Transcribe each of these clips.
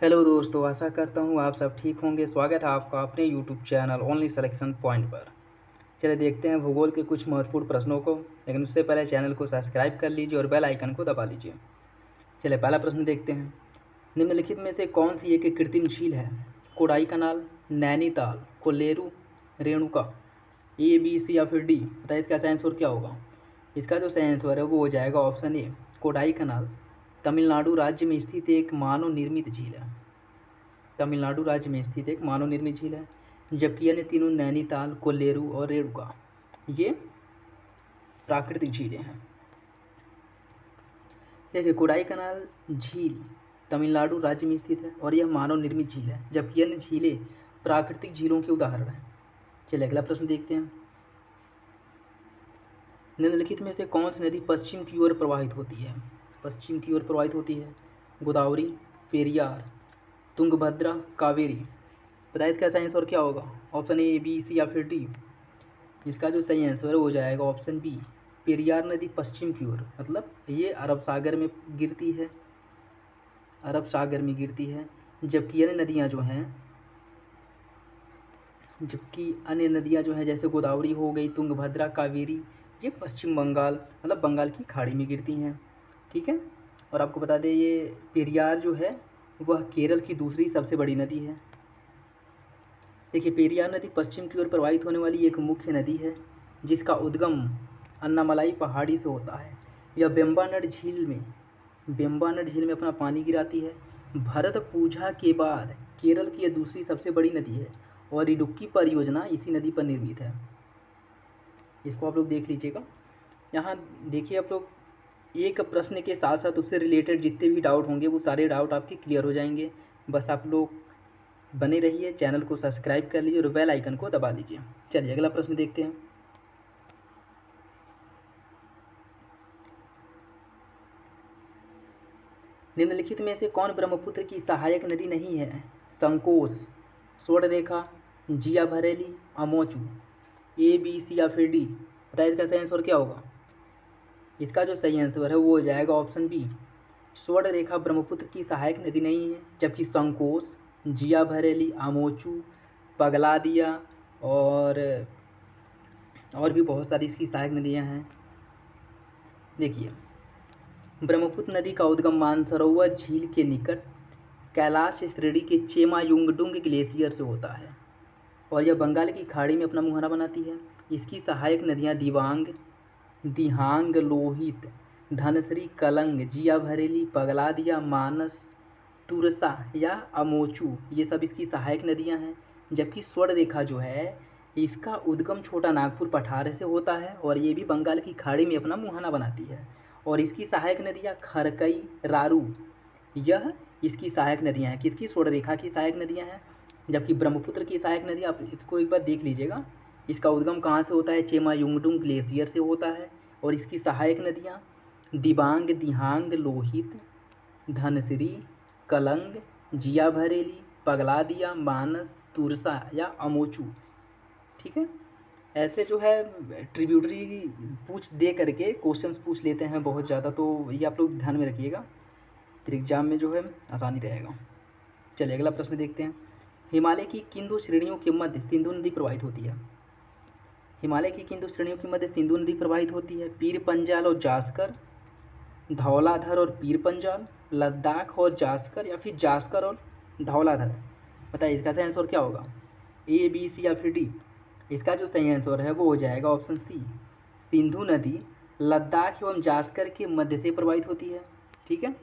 Hello दोस्तों, आशा करता हूँ आप सब ठीक होंगे। स्वागत है आपका अपने YouTube channel only selection point पर। चलिए देखते हैं भूगोल के कुछ महत्वपूर्ण प्रश्नों को, लेकिन उससे पहले चैनल को सब्सक्राइब कर लीजिए और बेल आइकन को दबा लीजिए। चलिए पहला प्रश्न देखते हैं। निम्नलिखित में से कौन सी एक कृत्रिम झील है? कोडाई कनाल, नैनीताल, कोलेरू, रेणुका। ए, बी, सी या फिर डी? बताइए इसका सही आंसर क्या होगा। इसका जो सही आंसर है वो हो जाएगा ऑप्शन ए, कोडाई कनाल। तमिलनाडु राज्य में स्थित एक मानव निर्मित झील है। तमिलनाडु राज्य में स्थित एक मानव निर्मित झील है, जबकि अन्य तीनों नैनीताल, कोल्लेरू और रेणुका ये प्राकृतिक झीलें हैं। देखिए कोडाई कनाल झील तमिलनाडु राज्य में स्थित है और यह मानव निर्मित झील है, जबकि अन्य झीलें प्राकृतिक झीलों के उदाहरण हैं। चलिए अगला प्रश्न देखते हैं। निम्नलिखित में से कौन सी नदी पश्चिम की ओर प्रवाहित होती है? पश्चिम की ओर प्रवाहित होती है। गोदावरी, पेरियार, तुंगभद्रा, कावेरी। बताइए इसका सही आंसर क्या होगा। ऑप्शन ए, बी, सी या फिर डी? इसका जो सही आंसर हो जाएगा ऑप्शन बी, पेरियार नदी पश्चिम की ओर, मतलब ये अरब सागर में गिरती है, अरब सागर में गिरती है। जबकि अन्य नदियाँ जो हैं जैसे गोदावरी हो गई, तुंगभद्रा, कावेरी, ये पश्चिम बंगाल मतलब बंगाल की खाड़ी में गिरती हैं। ठीक है। और आपको बता दें ये पेरियार जो है वह केरल की दूसरी सबसे बड़ी नदी है। देखिए पेरियार नदी पश्चिम की ओर प्रवाहित होने वाली एक मुख्य नदी है, जिसका उद्गम अन्नामलाई पहाड़ी से होता है। यह बेम्बानड झील में अपना पानी गिराती है। भरत पूजा के बाद केरल की यह दूसरी सबसे बड़ी नदी है और इडुक्की परियोजना इसी नदी पर निर्मित है। इसको आप लोग देख लीजिएगा। यहाँ देखिए आप लोग, एक प्रश्न के साथ साथ उससे रिलेटेड जितने भी डाउट होंगे वो सारे डाउट आपके क्लियर हो जाएंगे। बस आप लोग बने रहिए, चैनल को सब्सक्राइब कर लीजिए और बेल आइकन को दबा लीजिए। चलिए अगला प्रश्न देखते हैं। निम्नलिखित में से कौन ब्रह्मपुत्र की सहायक नदी नहीं है? संकोश, स्वर्णरेखा, जिया भरेली, अमोचू। ए, बी, सी या फिर डी? बताइए इसका सही आंसर क्या होगा। इसका जो सही आंसर है वो हो जाएगा ऑप्शन बी, स्वर्णरेखा ब्रह्मपुत्र की सहायक नदी नहीं है, जबकि संकोश, जिया भरेली, आमोचू, पगलादिया और भी बहुत सारी इसकी सहायक नदियाँ हैं। देखिए ब्रह्मपुत्र नदी का उद्गम मानसरोवर झील के निकट कैलाश श्रेणी के चेमायुंगडुंग ग्लेशियर से होता है और यह बंगाल की खाड़ी में अपना मुहाना बनाती है। इसकी सहायक नदियाँ दिबांग, दिहांग, लोहित, धनश्री, कलंग, जिया भरेली, पगलादिया, मानस, तुरसा या अमोचू, ये सब इसकी सहायक नदियाँ हैं। जबकि स्वर्णरेखा जो है इसका उद्गम छोटा नागपुर पठार से होता है और ये भी बंगाल की खाड़ी में अपना मुहाना बनाती है। और इसकी सहायक नदियाँ खरकई, रारू, यह इसकी सहायक नदियाँ हैं। किसकी? स्वर्णरेखा की सहायक नदियाँ हैं। जबकि ब्रह्मपुत्र की सहायक नदी, आप इसको एक बार देख लीजिएगा, इसका उद्गम कहाँ से होता है? चेमायुंगडुंग ग्लेशियर से होता है और इसकी सहायक नदियाँ दिबांग, दिहांग, लोहित, धनसिरी, कलंग, जिया भरेली, पगलादिया, मानस, तुरसा या अमोचू। ठीक है। ऐसे जो है ट्रिब्यूटरी पूछ दे करके क्वेश्चंस पूछ लेते हैं बहुत ज़्यादा, तो ये आप लोग ध्यान में रखिएगा, फिर एग्जाम में जो है आसानी रहेगा। चलिए अगला प्रश्न देखते हैं। हिमालय की किन दो श्रेणियों के मध्य सिंधु नदी प्रवाहित होती है? हिमालय की किन दो श्रेणियों के मध्य सिंधु नदी प्रवाहित होती है? पीर पंजाल और जास्कर, धौलाधर और पीर पंजाल, लद्दाख और जास्कर या फिर जास्कर और धौलाधर? बताइए इसका सही आंसर क्या होगा। ए, बी, सी या फिर डी? इसका जो सही आंसर है वो हो जाएगा ऑप्शन सी, सिंधु नदी लद्दाख एवं जास्कर के मध्य से प्रवाहित होती है। ठीक है।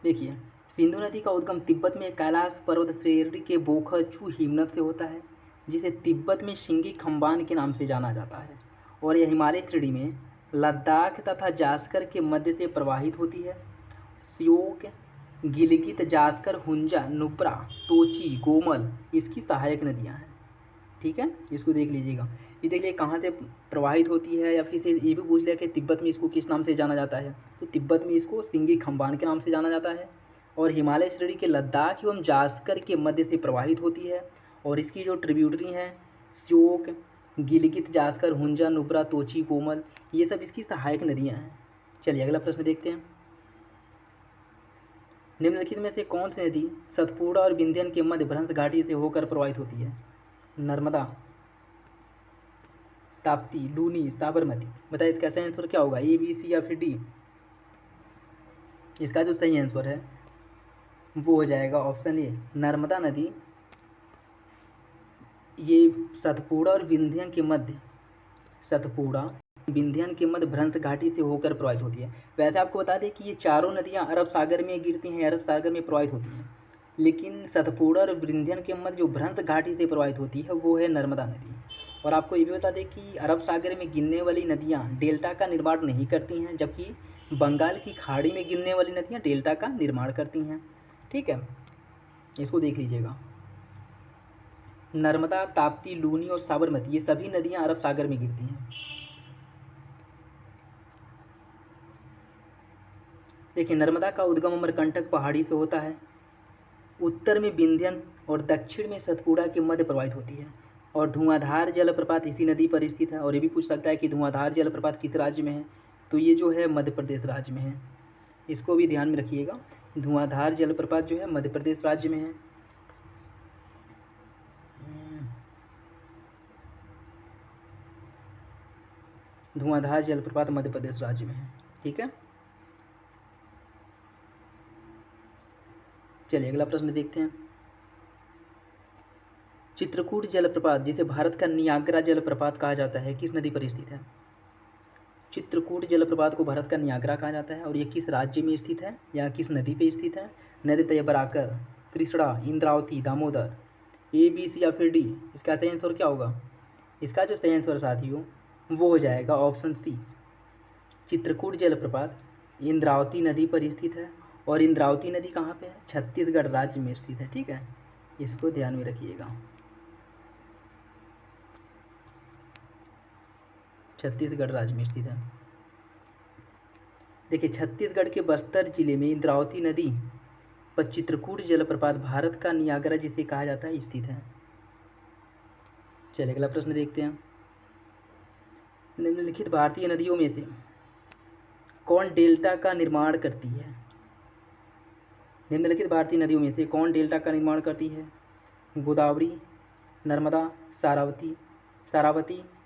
देखिए सिंधु नदी का उद्गम तिब्बत में कैलाश पर्वत श्रेणी के बोखचू हिमनद से होता है, जिसे तिब्बत में शिंगी खम्बान के नाम से जाना जाता है और यह हिमालय श्रेणी में लद्दाख तथा जास्कर के मध्य से प्रवाहित होती है। श्योक, गिलगित, जास्कर, हुंजा, नुब्रा, तोची, गोमल इसकी सहायक नदियाँ हैं। ठीक है, इसको देख लीजिएगा। ये देख लीजिए कहाँ से प्रवाहित होती है, या फिर से ये भी पूछ लिया कि तिब्बत में इसको किस नाम से जाना जाता है, तो तिब्बत में इसको सिंगी खम्बान के नाम से जाना जाता है और हिमालय श्रेणी के लद्दाख एवं जास्कर के मध्य से प्रवाहित होती है और इसकी जो ट्रिब्यूटरी हैं श्योक, गिलगित, जास्कर, हुंजा, नुब्रा, तोची, कोमल, ये सब इसकी सहायक नदियाँ हैं। चलिए अगला प्रश्न देखते हैं। निम्नलिखित में से कौन सी नदी सतपुड़ा और विंध्यन के मध्य भ्रंश घाटी से होकर प्रवाहित होती है? नर्मदा, ताप्ती, लूनी, साबरमती। बताइए इसका सही आंसर क्या होगा, ए, बी, सी या फिर डी? इसका जो सही आंसर है वो हो जाएगा ऑप्शन ए, नर्मदा नदी। ये सतपुड़ा और विंध्यन के मध्य, सतपुड़ा विंध्यन के मध्य भ्रंश घाटी से होकर प्रवाहित होती है। वैसे आपको बता दें कि ये चारों नदियां अरब सागर में गिरती हैं, अरब सागर में प्रवाहित होती हैं, लेकिन सतपुड़ा और विंध्यन के मध्य जो भ्रंश घाटी से प्रवाहित होती है वो है नर्मदा नदी। और आपको ये भी बता दें कि अरब सागर में गिरने वाली नदियाँ डेल्टा का निर्माण नहीं करती हैं, जबकि बंगाल की खाड़ी में गिरने वाली नदियाँ डेल्टा का निर्माण करती हैं। ठीक है, इसको देख लीजिएगा। नर्मदा, ताप्ती, लूनी और साबरमती ये सभी नदियाँ अरब सागर में गिरती हैं। देखिए, नर्मदा का उद्गम अमरकंटक पहाड़ी से होता है, उत्तर में विंध्यन और दक्षिण में सतपुड़ा के मध्य प्रवाहित होती है। और धुआंधार जलप्रपात इसी नदी पर स्थित है। और ये भी पूछ सकता है कि धुआंधार जलप्रपात किस राज्य में है, तो ये जो है मध्य प्रदेश राज्य में है। इसको भी ध्यान में रखिएगा, धुआंधार जलप्रपात जो है मध्य प्रदेश राज्य में है। धुआंधार जलप्रपात मध्य प्रदेश राज्य में है। ठीक है, चलिए अगला प्रश्न देखते हैं। चित्रकूट जलप्रपात जिसे भारत का नियाग्रा जलप्रपात कहा जाता है किस नदी पर स्थित है? चित्रकूट जलप्रपात को भारत का नियाग्रा कहा जाता है। और ये किस राज्य में स्थित है या किस नदी पे स्थित है? नदी बराकर, कृष्णा, इंद्रावती, दामोदर। ए, बी, सी या फिर डी? इसका सही आंसर क्या होगा? इसका जो सही आंसर साथियों वो हो जाएगा ऑप्शन सी, चित्रकूट जलप्रपात इंद्रावती नदी पर स्थित है। और इंद्रावती नदी कहाँ पे है? छत्तीसगढ़ राज्य में स्थित है। ठीक है, इसको ध्यान में रखिएगा, छत्तीसगढ़ राज्य में स्थित है। देखिए, छत्तीसगढ़ के बस्तर जिले में इंद्रावती नदी पर चित्रकूट जलप्रपात भारत का नियाग्रा जिसे कहा जाता है स्थित है। चलिए अगला प्रश्न देखते हैं। निम्नलिखित भारतीय नदियों में से कौन डेल्टा का निर्माण करती है? निम्नलिखित भारतीय नदियों में से कौन डेल्टा का निर्माण करती है? गोदावरी, नर्मदा, सारावती,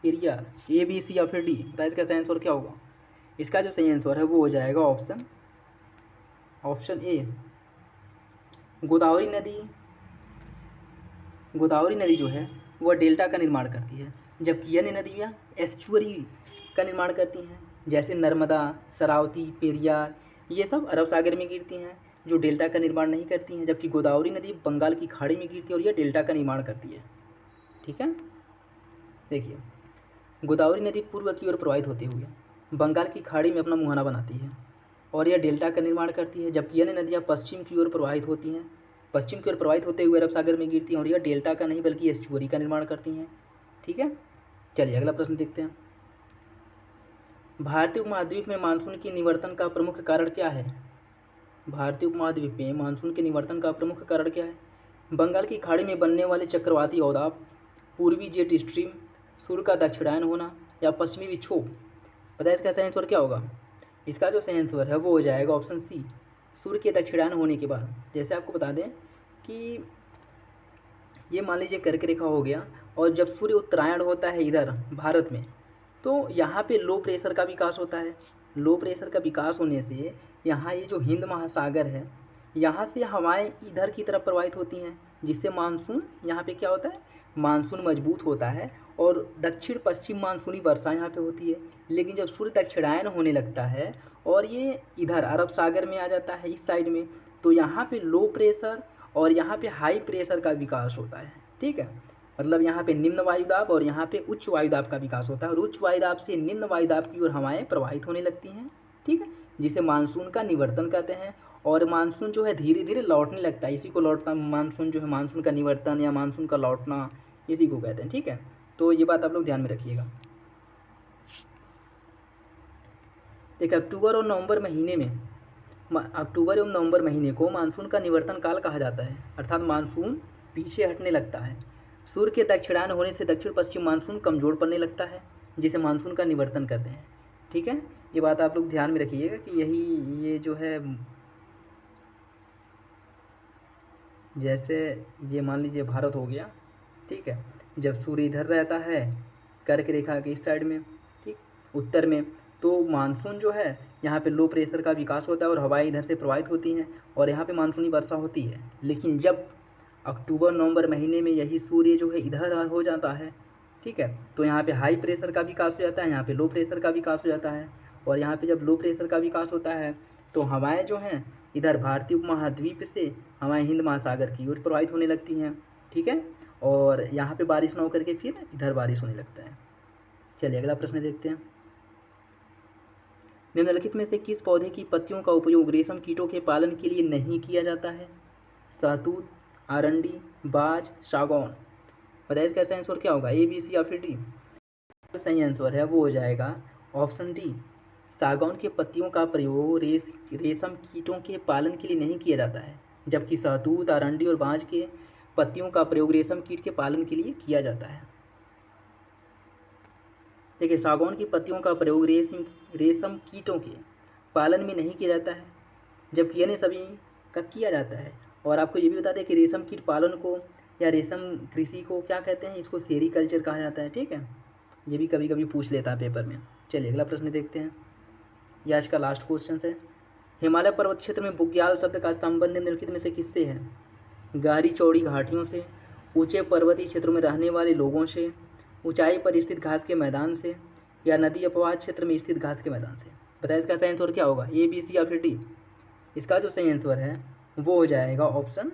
पेरियार। ए, बी, सी या फिर डी? बताइए इसका सही आंसर क्या होगा? इसका जो सही आंसर है वो हो जाएगा ऑप्शन ए, गोदावरी नदी जो है वह डेल्टा का निर्माण करती है, जबकि अन्य नदियाँ एस्चुअरी का निर्माण करती हैं, जैसे नर्मदा, शरावती, पेरियार ये सब अरब सागर में गिरती हैं जो डेल्टा का निर्माण नहीं करती हैं, जबकि गोदावरी नदी बंगाल की खाड़ी में गिरती है और यह डेल्टा का निर्माण करती है। ठीक है, देखिए, गोदावरी नदी पूर्व की ओर प्रवाहित होते हुए बंगाल की खाड़ी में अपना मुहाना बनाती है और यह डेल्टा का निर्माण करती है, जबकि अन्य नदियाँ पश्चिम की ओर प्रवाहित होती हैं, पश्चिम की ओर प्रवाहित होते हुए अरब सागर में गिरती हैं और यह डेल्टा का नहीं बल्कि एस्चुअरी का निर्माण करती हैं। ठीक है, चलिए अगला प्रश्न देखते हैं। भारतीय उपमहाद्वीप में मानसून की निवर्तन का प्रमुख कारण क्या है? भारतीय उपमहाद्वीप में मानसून के निवर्तन का प्रमुख कारण क्या है? बंगाल की खाड़ी में बनने वाले चक्रवाती अवदाब, पूर्वी जेट स्ट्रीम, सूर्य का दक्षिणायन होना या पश्चिमी विक्षोभ? बताइए इसका सही आंसर क्या होगा? इसका जो सही आंसर है वो हो जाएगा ऑप्शन सी, सूर्य के दक्षिणायन होने के बाद। जैसे आपको बता दें कि ये मान लीजिए कर्क रेखा हो गया और जब सूर्य उत्तरायण होता है इधर भारत में तो यहाँ पे लो प्रेशर का विकास होता है। लो प्रेशर का विकास होने से यहाँ ये जो हिंद महासागर है यहाँ से हवाएं इधर की तरफ प्रवाहित होती हैं, जिससे मानसून यहाँ पे क्या होता है, मानसून मजबूत होता है और दक्षिण पश्चिम मानसूनी वर्षा यहाँ पे होती है। लेकिन जब सूर्य दक्षिणायन होने लगता है और ये इधर अरब सागर में आ जाता है इस साइड में, तो यहाँ पे लो प्रेशर और यहाँ पे हाई प्रेशर का विकास होता है। ठीक है, मतलब यहाँ पे निम्न वायुदाब और यहाँ पे उच्च वायुदाब का विकास होता है और उच्च वायुदाब से निम्न वायुदाब की ओर हवाएं प्रवाहित होने लगती हैं। ठीक है, जिसे मानसून का निवर्तन कहते हैं। और मानसून जो है धीरे धीरे लौटने लगता है, इसी को लौटना मानसून जो है, मानसून का निवर्तन या मानसून का लौटना इसी को कहते हैं। ठीक है, तो ये बात आप लोग ध्यान में रखिएगा। देखिए, अक्टूबर और नवंबर महीने को मानसून का निवर्तन काल कहा जाता है, अर्थात मानसून पीछे हटने लगता है। सूर्य के दक्षिणायन होने से दक्षिण पश्चिम मानसून कमजोर पड़ने लगता है, जिसे मानसून का निवर्तन कहते हैं। ठीक है, ये बात आप लोग ध्यान में रखिएगा कि ये जो है जैसे ये मान लीजिए भारत हो गया, ठीक है। जब सूर्य इधर रहता है कर्क रेखा के इस साइड में, ठीक, उत्तर में, तो मानसून जो है यहाँ पे लो प्रेशर का विकास होता है और हवाएं इधर से प्रवाहित होती हैं और यहाँ पे मानसूनी वर्षा होती है। लेकिन जब अक्टूबर नवंबर महीने में यही सूर्य जो है इधर हो जाता है, ठीक है, तो यहाँ पे हाई प्रेशर का विकास हो जाता है, यहाँ पे लो प्रेशर का विकास हो जाता है। और यहाँ पे जब लो प्रेशर का विकास होता है तो हवाएं जो हैं इधर भारतीय उपमहाद्वीप से हवाएं हिंद महासागर की ओर प्रवाहित होने लगती हैं, ठीक है। और यहाँ पे बारिश ना होकर के फिर इधर बारिश होने लगता है। चलिए अगला प्रश्न देखते हैं। निम्नलिखित में से किस पौधे की पत्तियों का उपयोग रेशम कीटों के पालन के लिए नहीं किया जाता है? शहतूत, आरंडी, बाज, सागौन। बताइए इसका सही आंसर क्या होगा, ए, बी, सी या फिर डी? तो सही आंसर है वो हो जाएगा ऑप्शन डी। सागौन के पत्तियों का प्रयोग रेशम कीटों के पालन के लिए नहीं किया जाता है, जबकि शहतूत, अरंडी और बांज के पत्तियों का प्रयोग रेशम कीट के पालन के लिए किया जाता है। देखिए, सागौन की पत्तियों का प्रयोग रेशम कीटों के पालन में नहीं किया जाता है, जबकि अन्य सभी का किया जाता है। और आपको ये भी बता दें कि रेशम कीट पालन को या रेशम कृषि को क्या कहते हैं, इसको सेरीकल्चर कहा जाता है, ठीक है। ये भी कभी कभी पूछ लेता है पेपर में। चलिए अगला प्रश्न देखते हैं, यह आज का लास्ट क्वेश्चन है। हिमालय पर्वत क्षेत्र में बुग्याल शब्द का संबंध निम्नलिखित में से किससे है? गहरी चौड़ी घाटियों से, ऊंचे पर्वतीय क्षेत्रों में रहने वाले लोगों से, ऊंचाई पर स्थित घास के मैदान से, या नदी अपवाह क्षेत्र में स्थित घास के मैदान से। बताइए इसका सही आंसर क्या होगा, ए, बी, सी या फिर डी? इसका जो सही आंसर है वो हो जाएगा ऑप्शन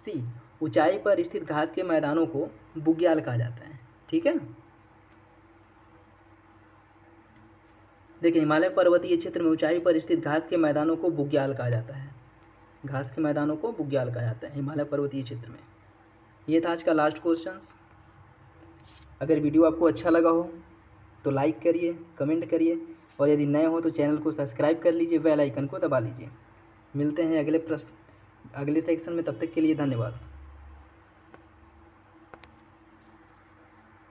सी। ऊंचाई पर स्थित घास के मैदानों को बुग्याल कहा जाता है, ठीक है। देखिए, हिमालय पर्वतीय क्षेत्र में ऊंचाई पर स्थित घास के मैदानों को बुग्याल कहा जाता है। घास के मैदानों को बुग्याल कहा जाता है हिमालय पर्वतीय क्षेत्र में। ये था आज का लास्ट क्वेश्चन। अगर वीडियो आपको अच्छा लगा हो तो लाइक करिए, कमेंट करिए, और यदि नए हो तो चैनल को सब्सक्राइब कर लीजिए, बेल आइकन को दबा लीजिए। मिलते हैं अगले सेक्शन में, तब तक के लिए धन्यवाद।